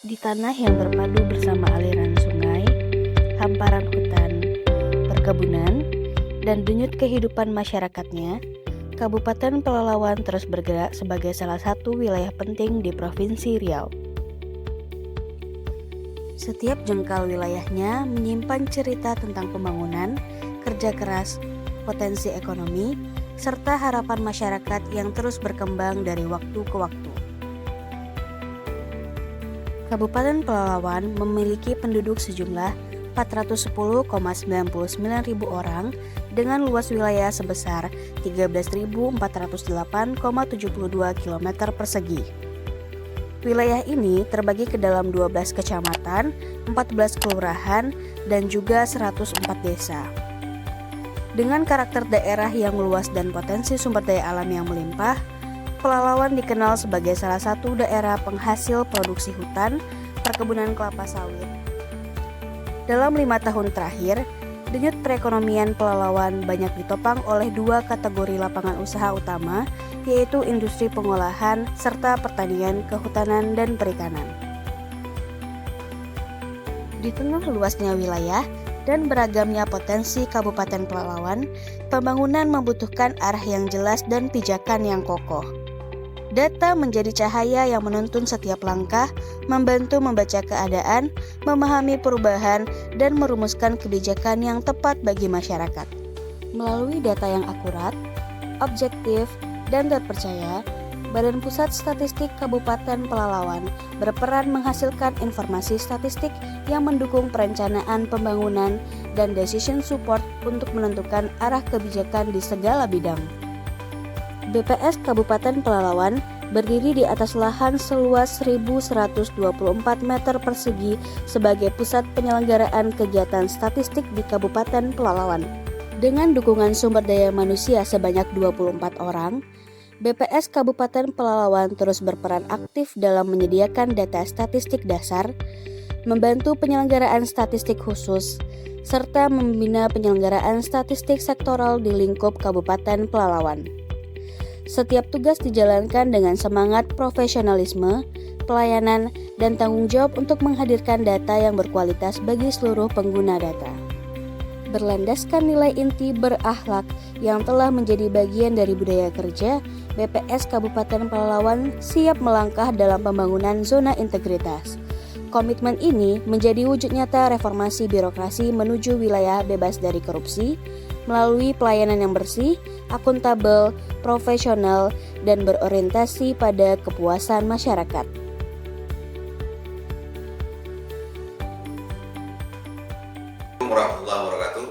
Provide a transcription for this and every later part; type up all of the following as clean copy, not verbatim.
Di tanah yang berpadu bersama aliran sungai, hamparan hutan, perkebunan, dan denyut kehidupan masyarakatnya, Kabupaten Pelalawan terus bergerak sebagai salah satu wilayah penting di Provinsi Riau. Setiap jengkal wilayahnya menyimpan cerita tentang pembangunan, kerja keras, potensi ekonomi, serta harapan masyarakat yang terus berkembang dari waktu ke waktu. Kabupaten Pelalawan memiliki penduduk sejumlah 410,99 ribu orang dengan luas wilayah sebesar 13.408,72 km persegi. Wilayah ini terbagi ke dalam 12 kecamatan, 14 kelurahan, dan juga 104 desa. Dengan karakter daerah yang luas dan potensi sumber daya alam yang melimpah, Pelalawan dikenal sebagai salah satu daerah penghasil produksi hutan, perkebunan kelapa sawit. Dalam 5 tahun terakhir, denyut perekonomian Pelalawan banyak ditopang oleh 2 kategori lapangan usaha utama, yaitu industri pengolahan serta pertanian, kehutanan, dan perikanan. Di tengah luasnya wilayah dan beragamnya potensi Kabupaten Pelalawan, pembangunan membutuhkan arah yang jelas dan pijakan yang kokoh. Data menjadi cahaya yang menuntun setiap langkah, membantu membaca keadaan, memahami perubahan, dan merumuskan kebijakan yang tepat bagi masyarakat. Melalui data yang akurat, objektif, dan terpercaya, Badan Pusat Statistik Kabupaten Pelalawan berperan menghasilkan informasi statistik yang mendukung perencanaan pembangunan dan decision support untuk menentukan arah kebijakan di segala bidang. BPS Kabupaten Pelalawan berdiri di atas lahan seluas 1.124 meter persegi sebagai pusat penyelenggaraan kegiatan statistik di Kabupaten Pelalawan. Dengan dukungan sumber daya manusia sebanyak 24 orang, BPS Kabupaten Pelalawan terus berperan aktif dalam menyediakan data statistik dasar, membantu penyelenggaraan statistik khusus, serta membina penyelenggaraan statistik sektoral di lingkup Kabupaten Pelalawan. Setiap tugas dijalankan dengan semangat profesionalisme, pelayanan, dan tanggung jawab untuk menghadirkan data yang berkualitas bagi seluruh pengguna data. Berlandaskan nilai inti berakhlak yang telah menjadi bagian dari budaya kerja, BPS Kabupaten Pelalawan siap melangkah dalam pembangunan zona integritas. Komitmen ini menjadi wujud nyata reformasi birokrasi menuju wilayah bebas dari korupsi, melalui pelayanan yang bersih, akuntabel, profesional, dan berorientasi pada kepuasan masyarakat. Warahmatullahi wabarakatuh.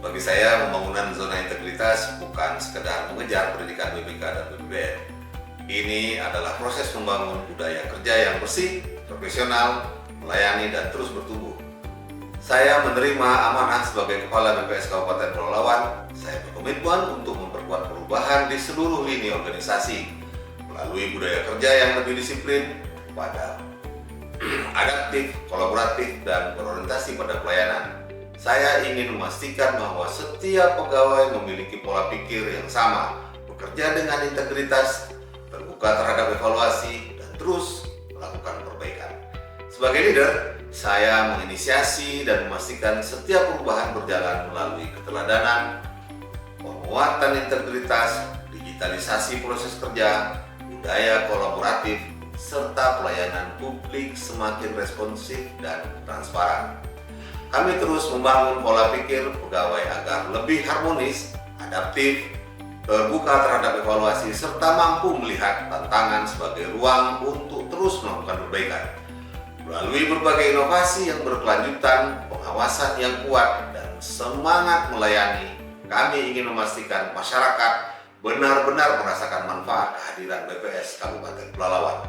Bagi saya, pembangunan zona integritas bukan sekedar mengejar pendidikan BPK dan BPBN. Ini adalah proses membangun budaya kerja yang bersih, profesional, melayani, dan terus bertumbuh. Saya menerima amanah sebagai Kepala BPS Kabupaten Pelalawan. Saya berkomitmen untuk memperkuat perubahan di seluruh lini organisasi melalui budaya kerja yang lebih disiplin, pada adaptif, kolaboratif, dan berorientasi pada pelayanan. Saya ingin memastikan bahwa setiap pegawai memiliki pola pikir yang sama, bekerja dengan integritas, terbuka terhadap evaluasi, dan terus melakukan perbaikan. Sebagai leader, saya menginisiasi dan memastikan setiap perubahan berjalan melalui keteladanan, penguatan integritas, digitalisasi proses kerja, budaya kolaboratif, serta pelayanan publik semakin responsif dan transparan. Kami terus membangun pola pikir pegawai agar lebih harmonis, adaptif, terbuka terhadap evaluasi, serta mampu melihat tantangan sebagai ruang untuk terus melakukan perbaikan. Melalui berbagai inovasi yang berkelanjutan, pengawasan yang kuat, dan semangat melayani, kami ingin memastikan masyarakat benar-benar merasakan manfaat kehadiran BPS Kabupaten Pelalawan.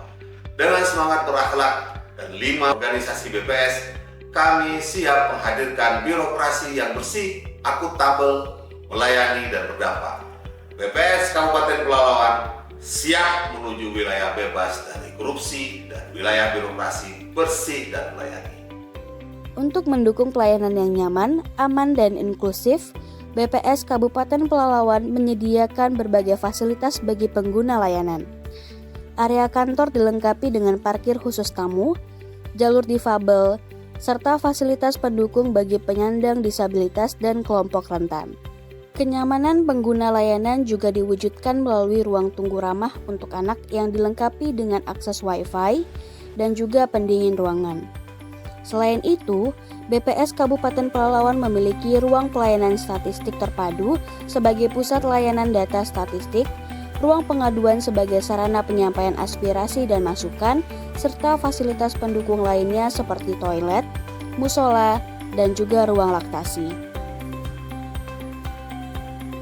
Dengan semangat berakhlak dan 5 organisasi BPS, kami siap menghadirkan birokrasi yang bersih, akuntabel, melayani, dan berdampak. BPS Kabupaten Pelalawan siap menuju wilayah bebas dari korupsi dan wilayah birokrasi bersih dan melayani. Untuk mendukung pelayanan yang nyaman, aman, dan inklusif, BPS Kabupaten Pelalawan menyediakan berbagai fasilitas bagi pengguna layanan. Area kantor dilengkapi dengan parkir khusus tamu, jalur difabel, serta fasilitas pendukung bagi penyandang disabilitas dan kelompok rentan. Kenyamanan pengguna layanan juga diwujudkan melalui ruang tunggu ramah untuk anak yang dilengkapi dengan akses Wi-Fi dan juga pendingin ruangan. Selain itu, BPS Kabupaten Pelalawan memiliki ruang pelayanan statistik terpadu sebagai pusat layanan data statistik, ruang pengaduan sebagai sarana penyampaian aspirasi dan masukan, serta fasilitas pendukung lainnya seperti toilet, musola, dan juga ruang laktasi.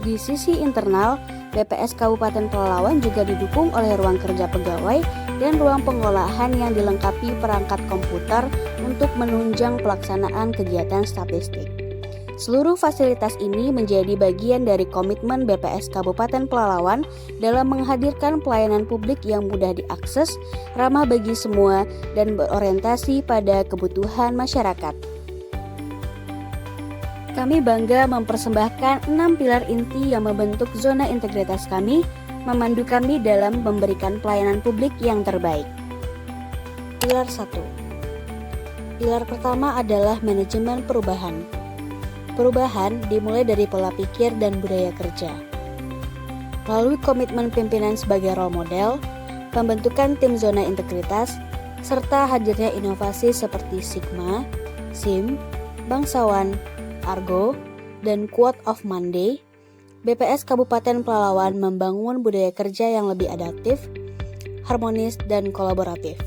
Di sisi internal, BPS Kabupaten Pelalawan juga didukung oleh ruang kerja pegawai dan ruang pengolahan yang dilengkapi perangkat komputer untuk menunjang pelaksanaan kegiatan statistik. Seluruh fasilitas ini menjadi bagian dari komitmen BPS Kabupaten Pelalawan dalam menghadirkan pelayanan publik yang mudah diakses, ramah bagi semua, dan berorientasi pada kebutuhan masyarakat. Kami bangga mempersembahkan 6 pilar inti yang membentuk zona integritas kami, memandu kami dalam memberikan pelayanan publik yang terbaik. Pilar 1. Pilar pertama adalah manajemen perubahan. Perubahan dimulai dari pola pikir dan budaya kerja. Melalui komitmen pimpinan sebagai role model, pembentukan tim zona integritas, serta hadirnya inovasi seperti Sigma, SIM, Bangsawan, Argo, dan Quote of Monday, BPS Kabupaten Pelalawan membangun budaya kerja yang lebih adaptif, harmonis, dan kolaboratif.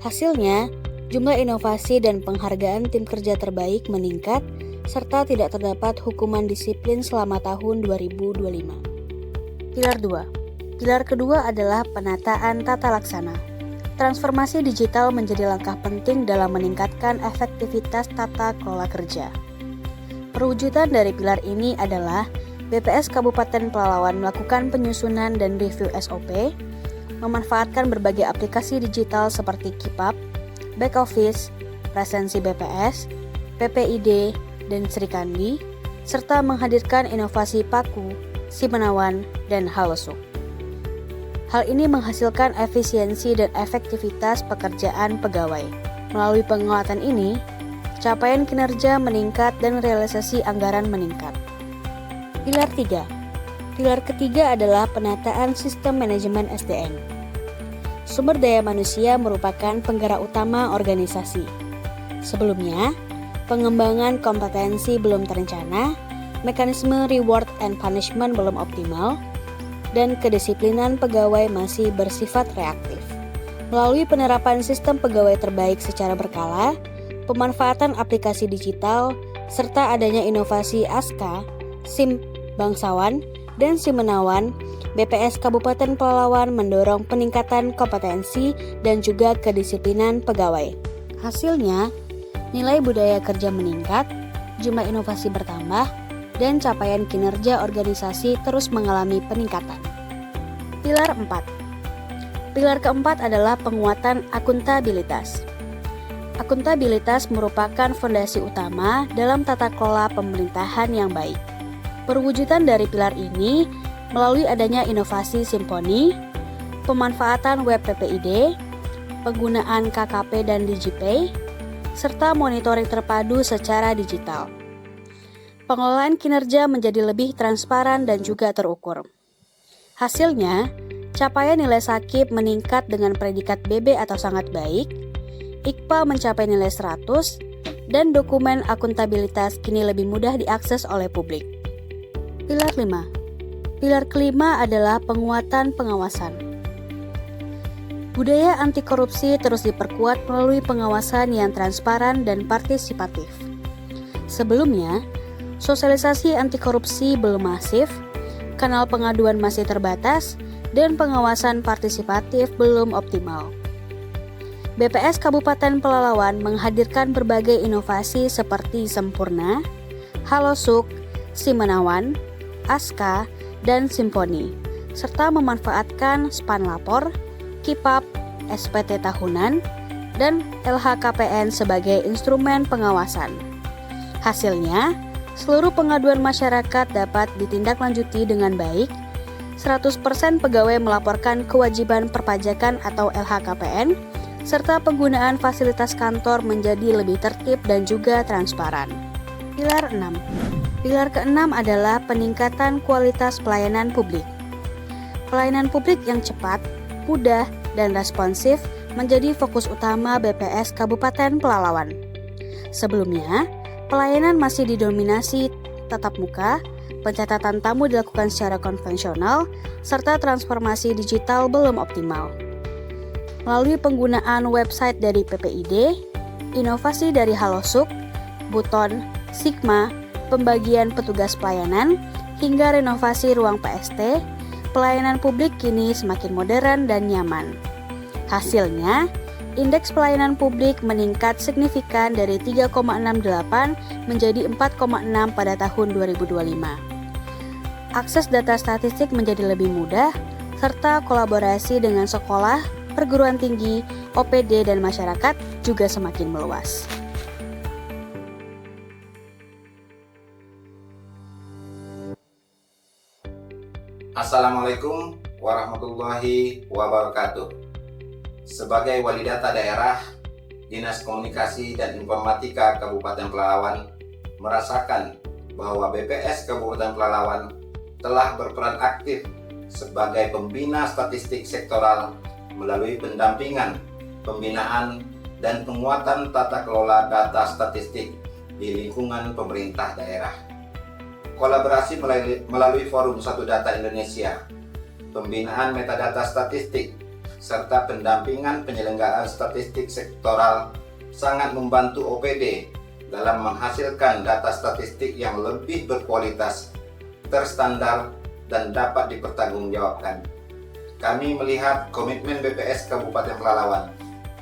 Hasilnya, jumlah inovasi dan penghargaan tim kerja terbaik meningkat, serta tidak terdapat hukuman disiplin selama tahun 2025. Pilar 2. Pilar kedua adalah penataan tata laksana. Transformasi digital menjadi langkah penting dalam meningkatkan efektivitas tata kelola kerja. Perwujudan dari pilar ini adalah BPS Kabupaten Pelalawan melakukan penyusunan dan review SOP, memanfaatkan berbagai aplikasi digital seperti KeepUp, Back Office, Presensi BPS, PPID, dan Srikandi, serta menghadirkan inovasi Paku, Simenawan, dan Halosuk. Hal ini menghasilkan efisiensi dan efektivitas pekerjaan pegawai. Melalui penguatan ini, capaian kinerja meningkat dan realisasi anggaran meningkat. Pilar 3. Pilar ketiga adalah penataan sistem manajemen SDM. Sumber daya manusia merupakan penggerak utama organisasi. Sebelumnya, pengembangan kompetensi belum terencana, mekanisme reward and punishment belum optimal, dan kedisiplinan pegawai masih bersifat reaktif. Melalui penerapan sistem pegawai terbaik secara berkala, pemanfaatan aplikasi digital, serta adanya inovasi ASKA, SIM Bangsawan, dan Simenawan, BPS Kabupaten Pelalawan mendorong peningkatan kompetensi dan juga kedisiplinan pegawai. Hasilnya, nilai budaya kerja meningkat, jumlah inovasi bertambah, dan capaian kinerja organisasi terus mengalami peningkatan. Pilar 4. Pilar keempat adalah penguatan akuntabilitas. Akuntabilitas merupakan fondasi utama dalam tata kelola pemerintahan yang baik. Perwujudan dari pilar ini melalui adanya inovasi Simponi, pemanfaatan web PPID, penggunaan KKP dan DigiPay, serta monitoring terpadu secara digital. Pengelolaan kinerja menjadi lebih transparan dan juga terukur. Hasilnya, capaian nilai sakit meningkat dengan predikat BB atau sangat baik, IKPA mencapai nilai 100, dan dokumen akuntabilitas kini lebih mudah diakses oleh publik. Pilar 5. Pilar kelima adalah penguatan pengawasan. Budaya anti korupsi terus diperkuat melalui pengawasan yang transparan dan partisipatif. Sebelumnya, sosialisasi anti korupsi belum masif, kanal pengaduan masih terbatas, dan pengawasan partisipatif belum optimal. BPS Kabupaten Pelalawan menghadirkan berbagai inovasi seperti Sempurna, Halosuk, Simenawan, ASKA, dan Simponi, serta memanfaatkan Span Lapor, KeepUp, SPT tahunan, dan LHKPN sebagai instrumen pengawasan. Hasilnya, seluruh pengaduan masyarakat dapat ditindaklanjuti dengan baik, 100% pegawai melaporkan kewajiban perpajakan atau LHKPN, serta penggunaan fasilitas kantor menjadi lebih tertib dan juga transparan. Pilar 6. Pilar ke-6 adalah peningkatan kualitas pelayanan publik. Pelayanan publik yang cepat, mudah, dan responsif menjadi fokus utama BPS Kabupaten Pelalawan. Sebelumnya, pelayanan masih didominasi tatap muka, pencatatan tamu dilakukan secara konvensional, serta transformasi digital belum optimal. Melalui penggunaan website dari PPID, inovasi dari Halosuk, Buton, Sigma, pembagian petugas pelayanan, hingga renovasi ruang PST, pelayanan publik kini semakin modern dan nyaman. Hasilnya, indeks pelayanan publik meningkat signifikan dari 3,68 menjadi 4,6 pada tahun 2025. Akses data statistik menjadi lebih mudah, serta kolaborasi dengan sekolah, perguruan tinggi, OPD, dan masyarakat juga semakin meluas. Assalamualaikum warahmatullahi wabarakatuh. Sebagai wali data daerah, Dinas Komunikasi dan Informatika Kabupaten Pelalawan merasakan bahwa BPS Kabupaten Pelalawan telah berperan aktif sebagai pembina statistik sektoral melalui pendampingan, pembinaan, dan penguatan tata kelola data statistik di lingkungan pemerintah daerah. Kolaborasi melalui Forum Satu Data Indonesia, pembinaan metadata statistik, serta pendampingan penyelenggaraan statistik sektoral sangat membantu OPD dalam menghasilkan data statistik yang lebih berkualitas, terstandar, dan dapat dipertanggungjawabkan. Kami melihat komitmen BPS Kabupaten Pelalawan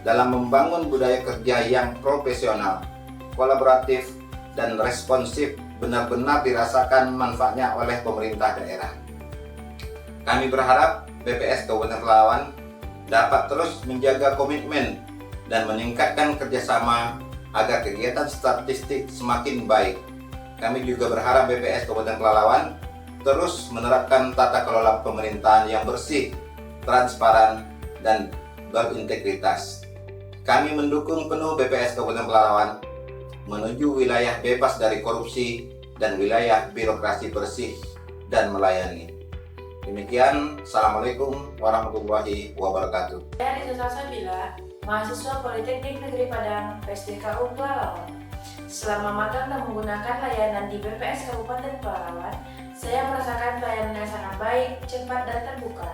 dalam membangun budaya kerja yang profesional, kolaboratif, dan responsif benar-benar dirasakan manfaatnya oleh pemerintah daerah. Kami berharap BPS Kabupaten Pelalawan dapat terus menjaga komitmen dan meningkatkan kerjasama agar kegiatan statistik semakin baik. Kami juga berharap BPS Kabupaten Pelalawan terus menerapkan tata kelola pemerintahan yang bersih, transparan, dan berintegritas. Kami mendukung penuh BPS Kabupaten Pelalawan menuju wilayah bebas dari korupsi dan wilayah birokrasi bersih dan melayani. Demikian, Assalamualaikum warahmatullahi wabarakatuh. Saya Rita Salsabila, mahasiswa Politeknik Negeri Padang, PSDKU Pelalawan. Selama magang dan menggunakan layanan di BPS Kabupaten Pelalawan, saya merasakan pelayanan yang sangat baik, cepat, dan terbuka.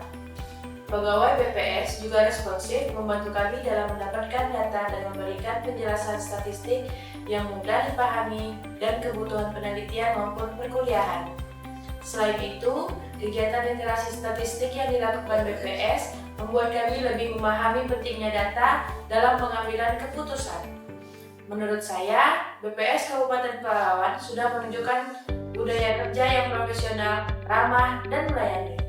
Pegawai BPS juga responsif membantu kami dalam mendapatkan data dan memberikan penjelasan statistik yang mudah dipahami dan kebutuhan penelitian maupun perkuliahan. Selain itu, kegiatan literasi statistik yang dilakukan BPS membuat kami lebih memahami pentingnya data dalam pengambilan keputusan. Menurut saya, BPS Kabupaten Pelalawan sudah menunjukkan budaya kerja yang profesional, ramah, dan melayani.